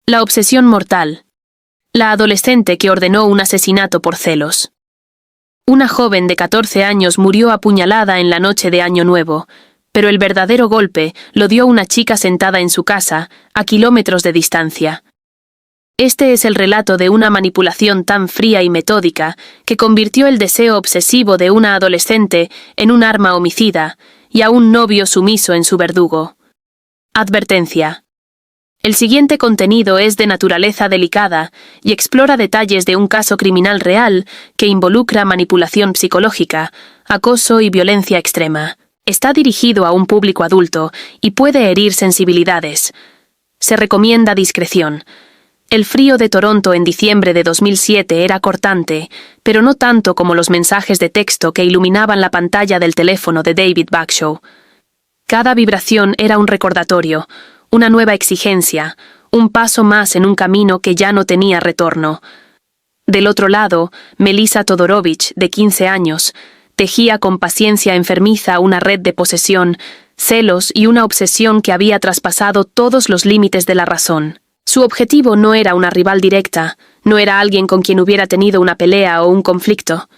La obsesión mortal. La adolescente que ordenó un asesinato por celos. Una joven de 14 años murió apuñalada en la noche de Año Nuevo, pero el verdadero golpe lo dio una chica sentada en su casa, a kilómetros de distancia. Este es el relato de una manipulación tan fría y metódica que convirtió el deseo obsesivo de una adolescente en un arma homicida y a un novio sumiso en su verdugo. Advertencia. El siguiente contenido es de naturaleza delicada y explora detalles de un caso criminal real que involucra manipulación psicológica, acoso y violencia extrema. Está dirigido a un público adulto y puede herir sensibilidades. Se recomienda discreción. El frío de Toronto en diciembre de 2007 era cortante, pero no tanto como los mensajes de texto que iluminaban la pantalla del teléfono de David Bagshaw. Cada vibración era un recordatorio, una nueva exigencia, un paso más en un camino que ya no tenía retorno. Del otro lado, Melissa Todorovich, de 15 años, tejía con paciencia enfermiza una red de posesión, celos y una obsesión que había traspasado todos los límites de la razón. Su objetivo no era una rival directa, no era alguien con quien hubiera tenido una pelea o un conflicto.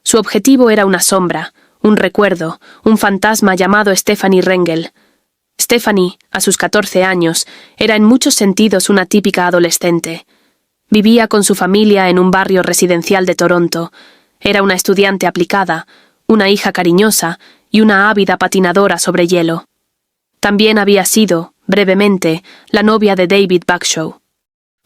Su objetivo era una sombra, un recuerdo, un fantasma llamado Stephanie Rengel. Stephanie, a sus 14 años, era en muchos sentidos una típica adolescente. Vivía con su familia en un barrio residencial de Toronto. Era una estudiante aplicada, una hija cariñosa y una ávida patinadora sobre hielo. También había sido, brevemente, la novia de David Bagshaw.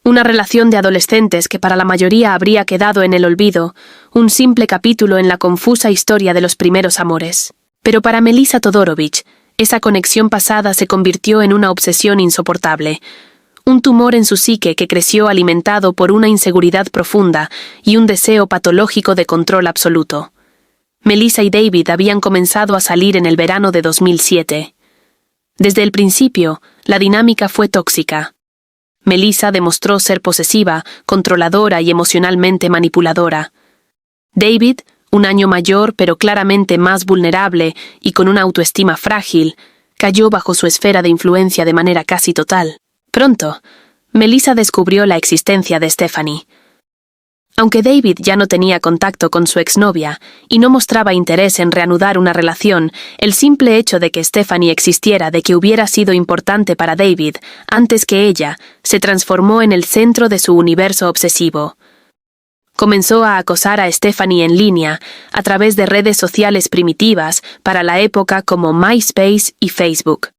Una relación de adolescentes que para la mayoría habría quedado en el olvido, un simple capítulo en la confusa historia de los primeros amores. Pero para Melissa Todorovich, esa conexión pasada se convirtió en una obsesión insoportable, un tumor en su psique que creció alimentado por una inseguridad profunda y un deseo patológico de control absoluto. Melissa y David habían comenzado a salir en el verano de 2007. Desde el principio, la dinámica fue tóxica. Melissa demostró ser posesiva, controladora y emocionalmente manipuladora. David, un año mayor pero claramente más vulnerable y con una autoestima frágil, cayó bajo su esfera de influencia de manera casi total. Pronto, Melissa descubrió la existencia de Stephanie. Aunque David ya no tenía contacto con su exnovia y no mostraba interés en reanudar una relación, el simple hecho de que Stephanie existiera, de que hubiera sido importante para David antes que ella, se transformó en el centro de su universo obsesivo. Comenzó a acosar a Stephanie en línea a través de redes sociales primitivas para la época como MySpace y Facebook.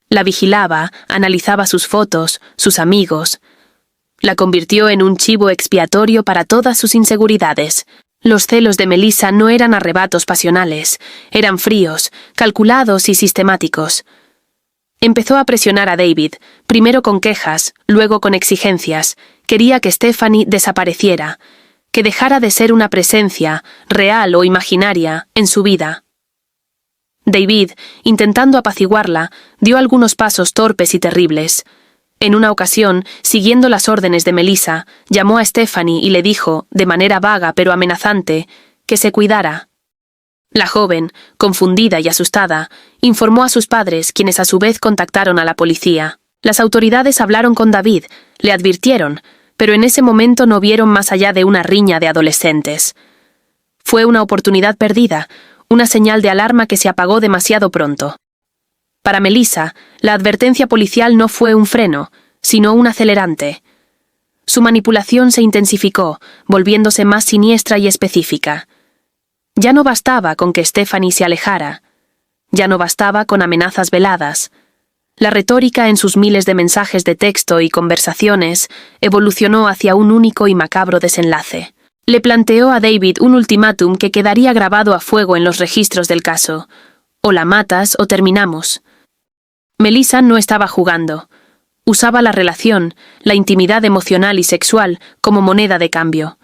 La vigilaba, analizaba sus fotos, sus amigos. La convirtió en un chivo expiatorio para todas sus inseguridades. Los celos de Melissa no eran arrebatos pasionales, eran fríos, calculados y sistemáticos. Empezó a presionar a David, primero con quejas, luego con exigencias. Quería que Stephanie desapareciera, que dejara de ser una presencia, real o imaginaria, en su vida. David, intentando apaciguarla, dio algunos pasos torpes y terribles. En una ocasión, siguiendo las órdenes de Melissa, llamó a Stephanie y le dijo, de manera vaga pero amenazante, que se cuidara. La joven, confundida y asustada, informó a sus padres, quienes a su vez contactaron a la policía. Las autoridades hablaron con David, le advirtieron, pero en ese momento no vieron más allá de una riña de adolescentes. Fue una oportunidad perdida, una señal de alarma que se apagó demasiado pronto. Para Melissa, la advertencia policial no fue un freno, sino un acelerante. Su manipulación se intensificó, volviéndose más siniestra y específica. Ya no bastaba con que Stephanie se alejara. Ya no bastaba con amenazas veladas. La retórica en sus miles de mensajes de texto y conversaciones evolucionó hacia un único y macabro desenlace. Le planteó a David un ultimátum que quedaría grabado a fuego en los registros del caso. O la matas o terminamos. Melissa no estaba jugando. Usaba la relación, la intimidad emocional y sexual, como moneda de cambio.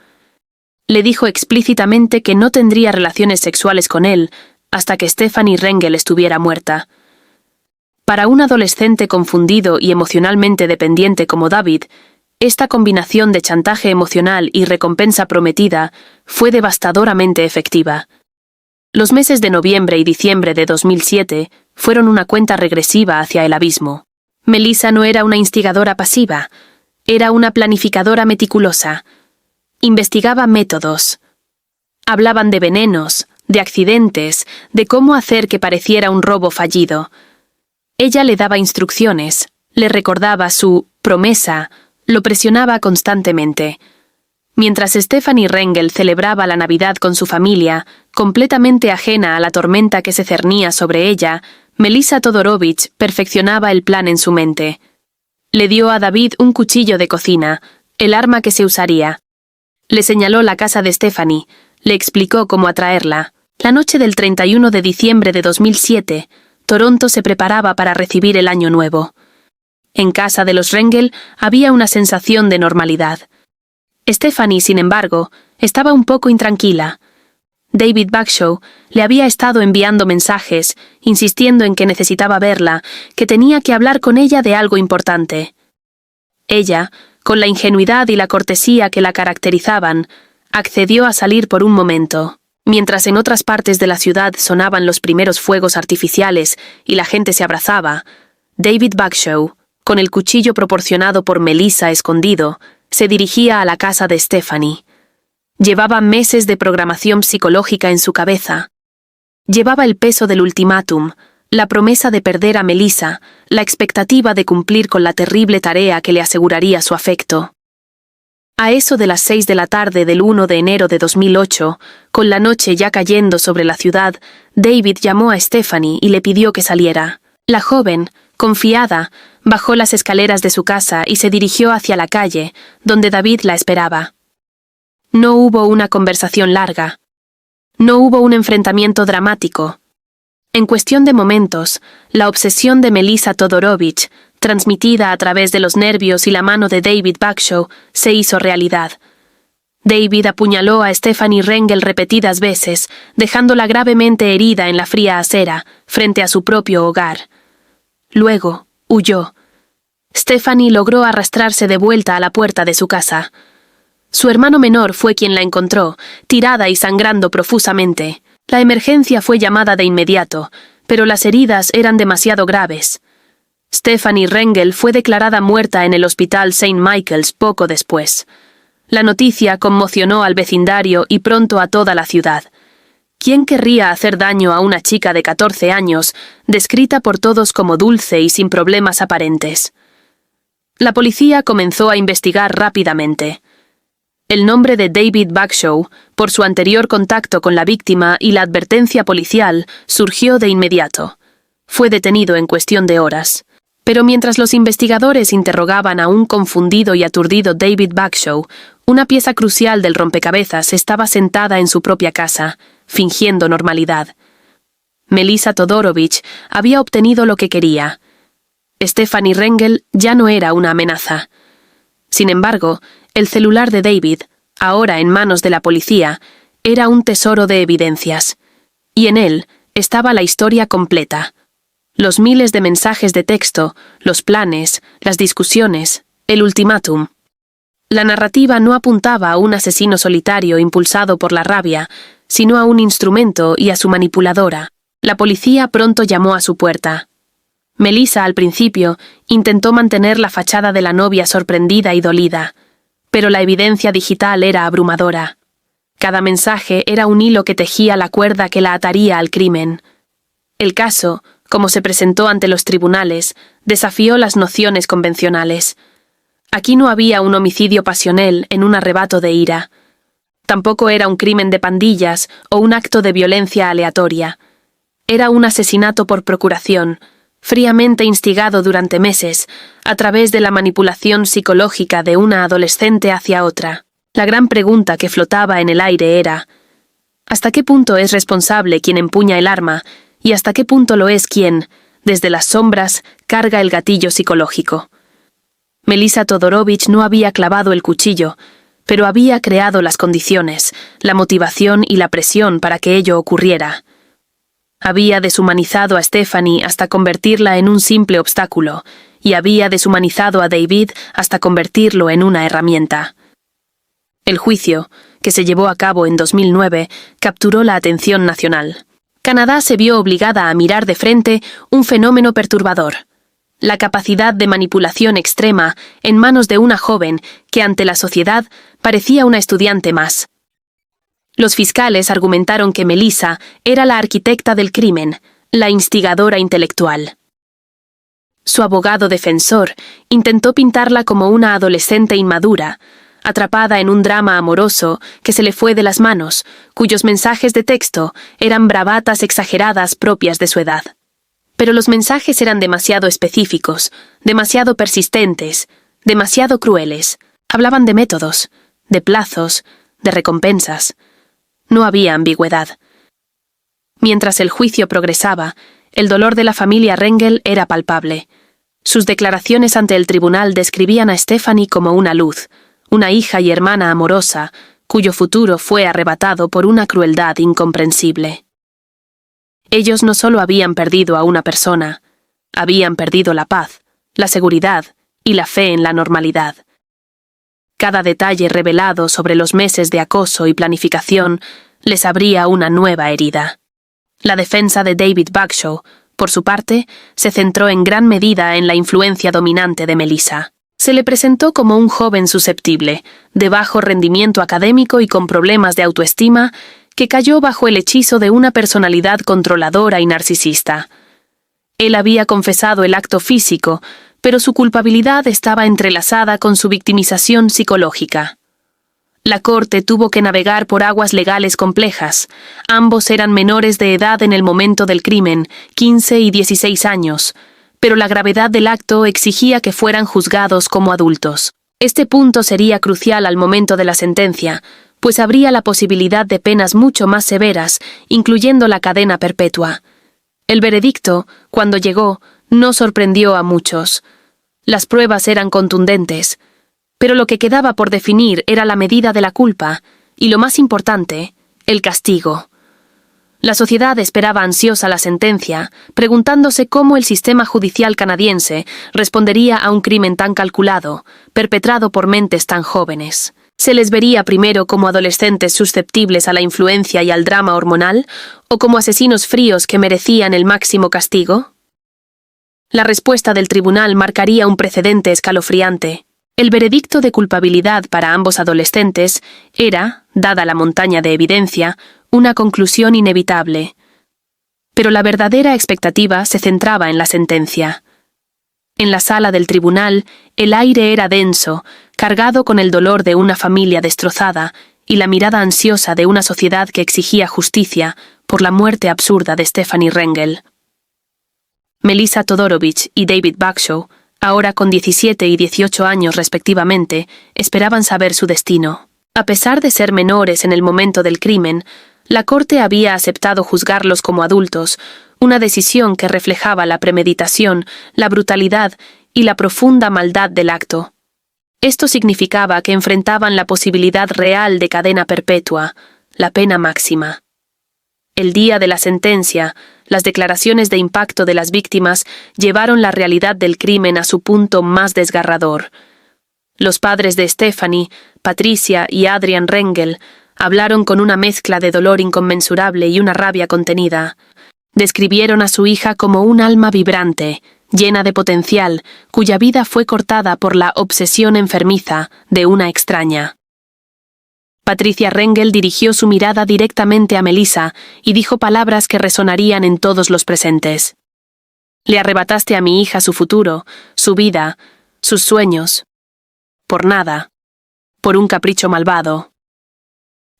Le dijo explícitamente que no tendría relaciones sexuales con él hasta que Stephanie Rengel estuviera muerta. Para un adolescente confundido y emocionalmente dependiente como David, esta combinación de chantaje emocional y recompensa prometida fue devastadoramente efectiva. Los meses de noviembre y diciembre de 2007 fueron una cuenta regresiva hacia el abismo. Melissa no era una instigadora pasiva. Era una planificadora meticulosa. Investigaba métodos. Hablaban de venenos, de accidentes, de cómo hacer que pareciera un robo fallido. Ella le daba instrucciones, le recordaba su promesa, lo presionaba constantemente. Mientras Stephanie Rengel celebraba la Navidad con su familia, completamente ajena a la tormenta que se cernía sobre ella, Melissa Todorovich perfeccionaba el plan en su mente. Le dio a David un cuchillo de cocina, el arma que se usaría. Le señaló la casa de Stephanie, le explicó cómo atraerla. La noche del 31 de diciembre de 2007, Toronto se preparaba para recibir el Año Nuevo. En casa de los Rengel había una sensación de normalidad. Stephanie, sin embargo, estaba un poco intranquila. David Bagshaw le había estado enviando mensajes, insistiendo en que necesitaba verla, que tenía que hablar con ella de algo importante. Ella, con la ingenuidad y la cortesía que la caracterizaban, accedió a salir por un momento. Mientras en otras partes de la ciudad sonaban los primeros fuegos artificiales y la gente se abrazaba, David Bagshaw, con el cuchillo proporcionado por Melissa escondido, se dirigía a la casa de Stephanie. Llevaba meses de programación psicológica en su cabeza. Llevaba el peso del ultimátum, la promesa de perder a Melissa, la expectativa de cumplir con la terrible tarea que le aseguraría su afecto. A eso de las 6 de la tarde del 1 de enero de 2008, con la noche ya cayendo sobre la ciudad, David llamó a Stephanie y le pidió que saliera. La joven, confiada, bajó las escaleras de su casa y se dirigió hacia la calle, donde David la esperaba. No hubo una conversación larga. No hubo un enfrentamiento dramático. En cuestión de momentos, la obsesión de Melissa Todorovich, transmitida a través de los nervios y la mano de David Bagshaw, se hizo realidad. David apuñaló a Stephanie Rengel repetidas veces, dejándola gravemente herida en la fría acera, frente a su propio hogar. Luego, huyó. Stephanie logró arrastrarse de vuelta a la puerta de su casa. Su hermano menor fue quien la encontró, tirada y sangrando profusamente. La emergencia fue llamada de inmediato, pero las heridas eran demasiado graves. Stephanie Rengel fue declarada muerta en el hospital St. Michael's poco después. La noticia conmocionó al vecindario y pronto a toda la ciudad. ¿Quién querría hacer daño a una chica de 14 años, descrita por todos como dulce y sin problemas aparentes? La policía comenzó a investigar rápidamente. El nombre de David Bagshaw, por su anterior contacto con la víctima y la advertencia policial, surgió de inmediato. Fue detenido en cuestión de horas. Pero mientras los investigadores interrogaban a un confundido y aturdido David Bagshaw, una pieza crucial del rompecabezas estaba sentada en su propia casa, fingiendo normalidad. Melissa Todorovich había obtenido lo que quería. Stephanie Rengel ya no era una amenaza. Sin embargo, el celular de David, ahora en manos de la policía, era un tesoro de evidencias. Y en él estaba la historia completa. Los miles de mensajes de texto, los planes, las discusiones, el ultimátum. La narrativa no apuntaba a un asesino solitario impulsado por la rabia, sino a un instrumento y a su manipuladora. La policía pronto llamó a su puerta. Melissa, al principio, intentó mantener la fachada de la novia sorprendida y dolida, pero la evidencia digital era abrumadora. Cada mensaje era un hilo que tejía la cuerda que la ataría al crimen. El caso, como se presentó ante los tribunales, desafió las nociones convencionales. Aquí no había un homicidio pasional en un arrebato de ira. Tampoco era un crimen de pandillas o un acto de violencia aleatoria. Era un asesinato por procuración, fríamente instigado durante meses, a través de la manipulación psicológica de una adolescente hacia otra. La gran pregunta que flotaba en el aire era: ¿hasta qué punto es responsable quien empuña el arma y hasta qué punto lo es quien, desde las sombras, carga el gatillo psicológico? Melissa Todorovich no había clavado el cuchillo, pero había creado las condiciones, la motivación y la presión para que ello ocurriera. Había deshumanizado a Stephanie hasta convertirla en un simple obstáculo, y había deshumanizado a David hasta convertirlo en una herramienta. El juicio, que se llevó a cabo en 2009, capturó la atención nacional. Canadá se vio obligada a mirar de frente un fenómeno perturbador. la capacidad de manipulación extrema en manos de una joven que ante la sociedad parecía una estudiante más. Los fiscales argumentaron que Melissa era la arquitecta del crimen, la instigadora intelectual. Su abogado defensor intentó pintarla como una adolescente inmadura, atrapada en un drama amoroso que se le fue de las manos, cuyos mensajes de texto eran bravatas exageradas propias de su edad. Pero los mensajes eran demasiado específicos, demasiado persistentes, demasiado crueles. Hablaban de métodos, de plazos, de recompensas. No había ambigüedad. Mientras el juicio progresaba, el dolor de la familia Rengel era palpable. Sus declaraciones ante el tribunal describían a Stephanie como una luz, una hija y hermana amorosa, cuyo futuro fue arrebatado por una crueldad incomprensible. Ellos no solo habían perdido a una persona, habían perdido la paz, la seguridad y la fe en la normalidad. Cada detalle revelado sobre los meses de acoso y planificación les abría una nueva herida. La defensa de David Bagshaw, por su parte, se centró en gran medida en la influencia dominante de Melissa. Se le presentó como un joven susceptible, de bajo rendimiento académico y con problemas de autoestima, que cayó bajo el hechizo de una personalidad controladora y narcisista. Él había confesado el acto físico, pero su culpabilidad estaba entrelazada con su victimización psicológica. La corte tuvo que navegar por aguas legales complejas. Ambos eran menores de edad en el momento del crimen, 15 y 16 años, pero la gravedad del acto exigía que fueran juzgados como adultos. Este punto sería crucial al momento de la sentencia, pues habría la posibilidad de penas mucho más severas, incluyendo la cadena perpetua. El veredicto, cuando llegó, no sorprendió a muchos. Las pruebas eran contundentes, pero lo que quedaba por definir era la medida de la culpa, y lo más importante, el castigo. La sociedad esperaba ansiosa la sentencia, preguntándose cómo el sistema judicial canadiense respondería a un crimen tan calculado, perpetrado por mentes tan jóvenes. ¿Se les vería primero como adolescentes susceptibles a la influencia y al drama hormonal, o como asesinos fríos que merecían el máximo castigo? La respuesta del tribunal marcaría un precedente escalofriante. El veredicto de culpabilidad para ambos adolescentes era, dada la montaña de evidencia, una conclusión inevitable. Pero la verdadera expectativa se centraba en la sentencia. En la sala del tribunal, el aire era denso, cargado con el dolor de una familia destrozada y la mirada ansiosa de una sociedad que exigía justicia por la muerte absurda de Stephanie Rengel. Melissa Todorovich y David Bagshaw, ahora con 17 y 18 años respectivamente, esperaban saber su destino. A pesar de ser menores en el momento del crimen, la corte había aceptado juzgarlos como adultos, una decisión que reflejaba la premeditación, la brutalidad y la profunda maldad del acto. Esto significaba que enfrentaban la posibilidad real de cadena perpetua, la pena máxima. El día de la sentencia, las declaraciones de impacto de las víctimas llevaron la realidad del crimen a su punto más desgarrador. Los padres de Stephanie, Patricia y Adrian Rengel hablaron con una mezcla de dolor inconmensurable y una rabia contenida. Describieron a su hija como un alma vibrante, llena de potencial, cuya vida fue cortada por la obsesión enfermiza de una extraña. Patricia Rengel dirigió su mirada directamente a Melissa y dijo palabras que resonarían en todos los presentes. Le arrebataste a mi hija su futuro, su vida, sus sueños. Por nada. Por un capricho malvado.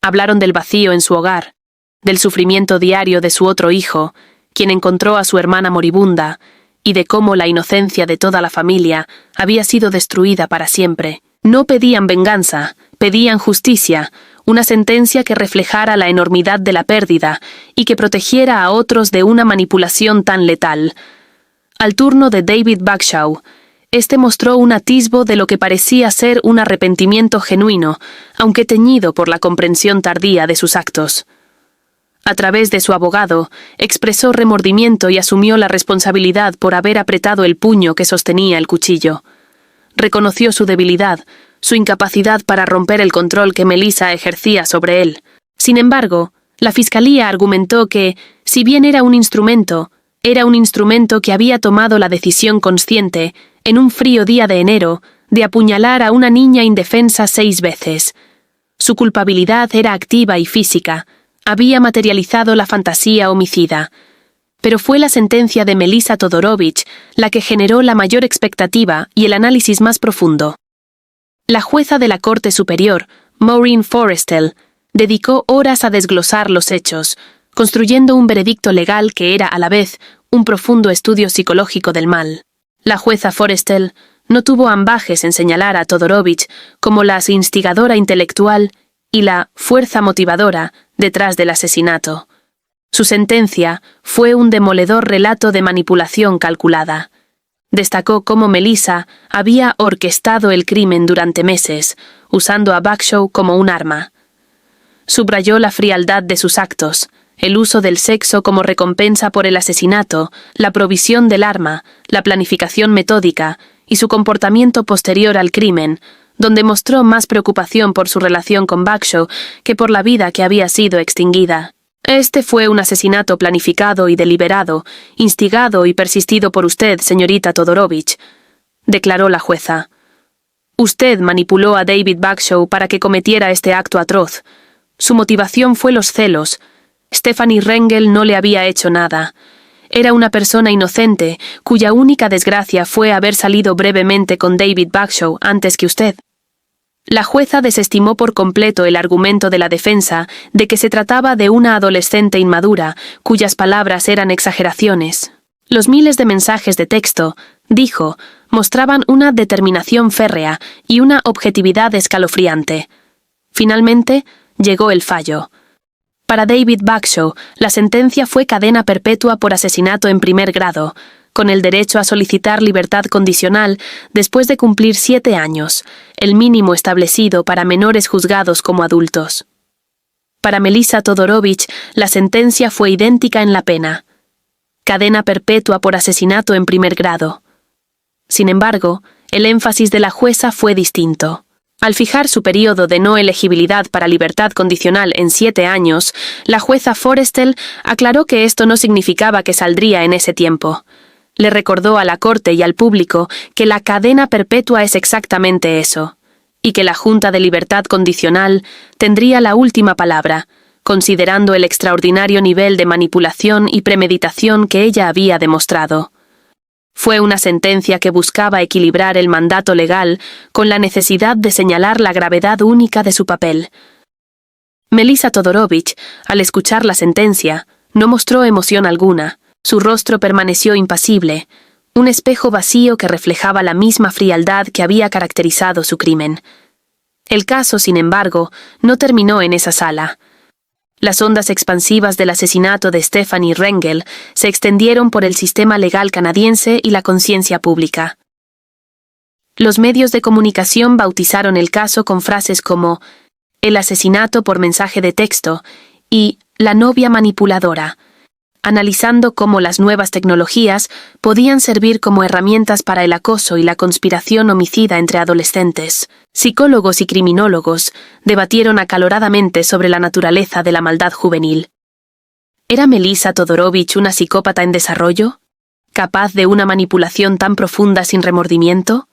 Hablaron del vacío en su hogar, del sufrimiento diario de su otro hijo, quien encontró a su hermana moribunda, y de cómo la inocencia de toda la familia había sido destruida para siempre. No pedían venganza, pedían justicia, una sentencia que reflejara la enormidad de la pérdida y que protegiera a otros de una manipulación tan letal. Al turno de David Bagshaw, este mostró un atisbo de lo que parecía ser un arrepentimiento genuino, aunque teñido por la comprensión tardía de sus actos. A través de su abogado, expresó remordimiento y asumió la responsabilidad por haber apretado el puño que sostenía el cuchillo. Reconoció su debilidad, su incapacidad para romper el control que Melissa ejercía sobre él. Sin embargo, la fiscalía argumentó que, si bien era un instrumento, Era un instrumento que había tomado la decisión consciente, en un frío día de enero, de apuñalar a una niña indefensa 6 veces. Su culpabilidad era activa y física, había materializado la fantasía homicida. Pero fue la sentencia de Melissa Todorovich la que generó la mayor expectativa y el análisis más profundo. La jueza de la Corte Superior, Maureen Forrestal, dedicó horas a desglosar los hechos, construyendo un veredicto legal que era a la vez un profundo estudio psicológico del mal. La jueza Forrestal no tuvo ambajes en señalar a Todorovich como la instigadora intelectual y la fuerza motivadora detrás del asesinato. Su sentencia fue un demoledor relato de manipulación calculada. Destacó cómo Melissa había orquestado el crimen durante meses, usando a Bagshaw como un arma. Subrayó la frialdad de sus actos, el uso del sexo como recompensa por el asesinato, la provisión del arma, la planificación metódica y su comportamiento posterior al crimen, donde mostró más preocupación por su relación con Bagshaw que por la vida que había sido extinguida. Este fue un asesinato planificado y deliberado, instigado y persistido por usted, señorita Todorovich, declaró la jueza. Usted manipuló a David Bagshaw para que cometiera este acto atroz. Su motivación fue los celos. Stephanie Rengel no le había hecho nada. Era una persona inocente, cuya única desgracia fue haber salido brevemente con David Bagshaw antes que usted. La jueza desestimó por completo el argumento de la defensa de que se trataba de una adolescente inmadura, cuyas palabras eran exageraciones. Los miles de mensajes de texto, dijo, mostraban una determinación férrea y una objetividad escalofriante. Finalmente, llegó el fallo. Para David Bagshaw, la sentencia fue cadena perpetua por asesinato en primer grado, con el derecho a solicitar libertad condicional después de cumplir 7 años, el mínimo establecido para menores juzgados como adultos. Para Melissa Todorovich, la sentencia fue idéntica en la pena. Cadena perpetua por asesinato en primer grado. Sin embargo, el énfasis de la jueza fue distinto. Al fijar su período de no elegibilidad para libertad condicional en 7 años, la jueza Forrestal aclaró que esto no significaba que saldría en ese tiempo. Le recordó a la Corte y al público que la cadena perpetua es exactamente eso, y que la Junta de Libertad Condicional tendría la última palabra, considerando el extraordinario nivel de manipulación y premeditación que ella había demostrado. Fue una sentencia que buscaba equilibrar el mandato legal con la necesidad de señalar la gravedad única de su papel. Melissa Todorovich, al escuchar la sentencia, no mostró emoción alguna. Su rostro permaneció impasible, un espejo vacío que reflejaba la misma frialdad que había caracterizado su crimen. El caso, sin embargo, no terminó en esa sala. Las ondas expansivas del asesinato de Stephanie Rengel se extendieron por el sistema legal canadiense y la conciencia pública. Los medios de comunicación bautizaron el caso con frases como «el asesinato por mensaje de texto» y «la novia manipuladora», analizando cómo las nuevas tecnologías podían servir como herramientas para el acoso y la conspiración homicida entre adolescentes. Psicólogos y criminólogos debatieron acaloradamente sobre la naturaleza de la maldad juvenil. ¿Era Melissa Todorovich una psicópata en desarrollo? ¿Capaz de una manipulación tan profunda sin remordimiento?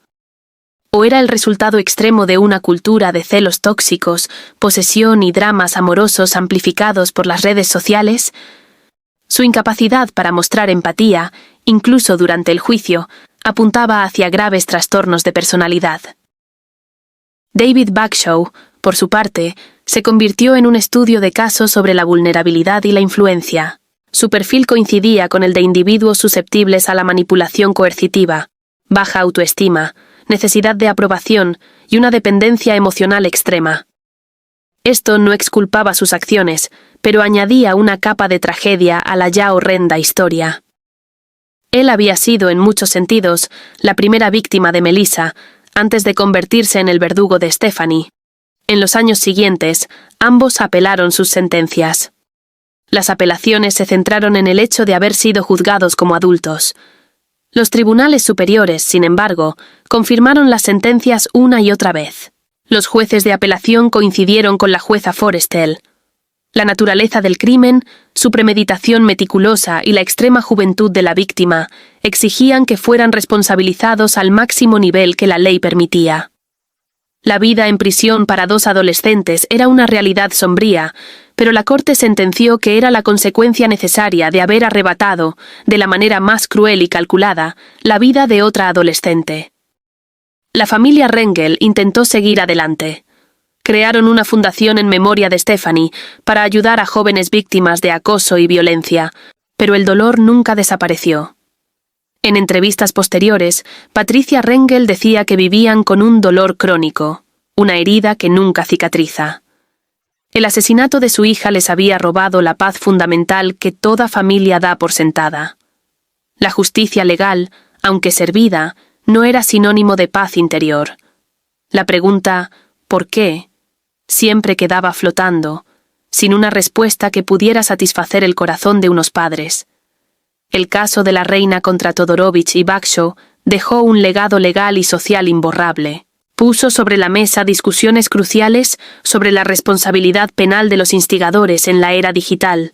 ¿O era el resultado extremo de una cultura de celos tóxicos, posesión y dramas amorosos amplificados por las redes sociales? Su incapacidad para mostrar empatía, incluso durante el juicio, apuntaba hacia graves trastornos de personalidad. David Bagshaw, por su parte, se convirtió en un estudio de caso sobre la vulnerabilidad y la influencia. Su perfil coincidía con el de individuos susceptibles a la manipulación coercitiva, baja autoestima, necesidad de aprobación y una dependencia emocional extrema. Esto no exculpaba sus acciones, pero añadía una capa de tragedia a la ya horrenda historia. Él había sido, en muchos sentidos, la primera víctima de Melissa, antes de convertirse en el verdugo de Stephanie. En los años siguientes, ambos apelaron sus sentencias. Las apelaciones se centraron en el hecho de haber sido juzgados como adultos. Los tribunales superiores, sin embargo, confirmaron las sentencias una y otra vez. Los jueces de apelación coincidieron con la jueza Forrestal. La naturaleza del crimen, su premeditación meticulosa y la extrema juventud de la víctima exigían que fueran responsabilizados al máximo nivel que la ley permitía. La vida en prisión para 2 adolescentes era una realidad sombría, pero la Corte sentenció que era la consecuencia necesaria de haber arrebatado, de la manera más cruel y calculada, la vida de otra adolescente. La familia Rengel intentó seguir adelante. Crearon una fundación en memoria de Stephanie para ayudar a jóvenes víctimas de acoso y violencia, pero el dolor nunca desapareció. En entrevistas posteriores, Patricia Rengel decía que vivían con un dolor crónico, una herida que nunca cicatriza. El asesinato de su hija les había robado la paz fundamental que toda familia da por sentada. La justicia legal, aunque servida, no era sinónimo de paz interior. La pregunta ¿por qué? Siempre quedaba flotando, sin una respuesta que pudiera satisfacer el corazón de unos padres. El caso de la reina contra Todorovich y Bagshaw dejó un legado legal y social imborrable. Puso sobre la mesa discusiones cruciales sobre la responsabilidad penal de los instigadores en la era digital,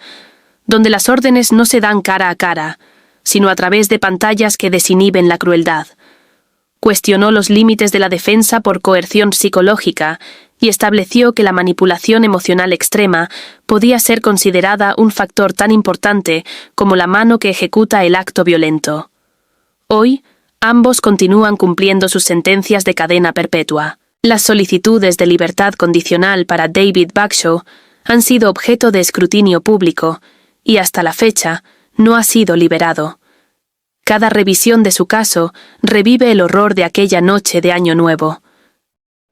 donde las órdenes no se dan cara a cara, sino a través de pantallas que desinhiben la crueldad. Cuestionó los límites de la defensa por coerción psicológica y estableció que la manipulación emocional extrema podía ser considerada un factor tan importante como la mano que ejecuta el acto violento. Hoy, ambos continúan cumpliendo sus sentencias de cadena perpetua. Las solicitudes de libertad condicional para David Bagshaw han sido objeto de escrutinio público y hasta la fecha no ha sido liberado. Cada revisión de su caso revive el horror de aquella noche de Año Nuevo.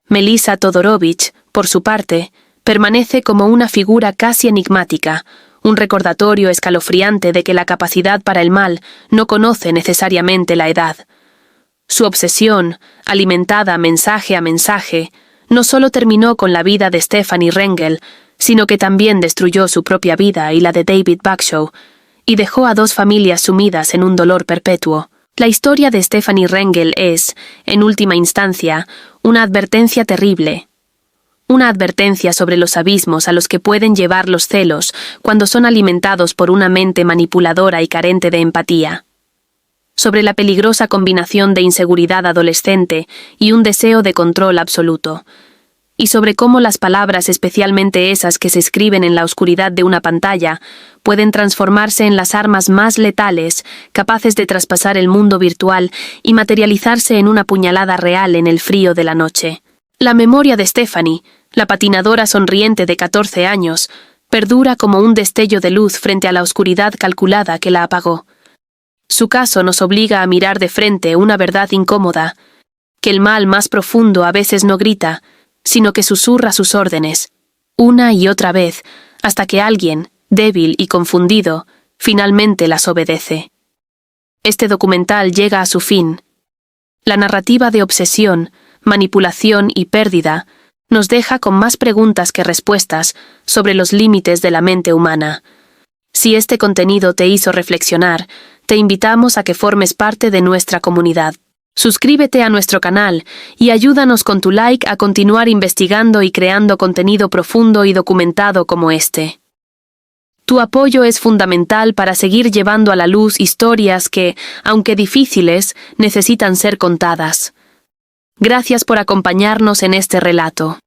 Melissa Todorovich, por su parte, permanece como una figura casi enigmática, un recordatorio escalofriante de que la capacidad para el mal no conoce necesariamente la edad. Su obsesión, alimentada mensaje a mensaje, no solo terminó con la vida de Stephanie Rengel, sino que también destruyó su propia vida y la de David Bagshaw, y dejó a 2 familias sumidas en un dolor perpetuo. La historia de Stephanie Rengel es, en última instancia, una advertencia terrible. Una advertencia sobre los abismos a los que pueden llevar los celos cuando son alimentados por una mente manipuladora y carente de empatía. Sobre la peligrosa combinación de inseguridad adolescente y un deseo de control absoluto. Y sobre cómo las palabras, especialmente esas que se escriben en la oscuridad de una pantalla, pueden transformarse en las armas más letales, capaces de traspasar el mundo virtual y materializarse en una puñalada real en el frío de la noche. La memoria de Stephanie, la patinadora sonriente de 14 años, perdura como un destello de luz frente a la oscuridad calculada que la apagó. Su caso nos obliga a mirar de frente una verdad incómoda, que el mal más profundo a veces no grita, sino que susurra sus órdenes, una y otra vez, hasta que alguien, débil y confundido, finalmente las obedece. Este documental llega a su fin. La narrativa de obsesión, manipulación y pérdida nos deja con más preguntas que respuestas sobre los límites de la mente humana. Si este contenido te hizo reflexionar, te invitamos a que formes parte de nuestra comunidad. Suscríbete a nuestro canal y ayúdanos con tu like a continuar investigando y creando contenido profundo y documentado como este. Tu apoyo es fundamental para seguir llevando a la luz historias que, aunque difíciles, necesitan ser contadas. Gracias por acompañarnos en este relato.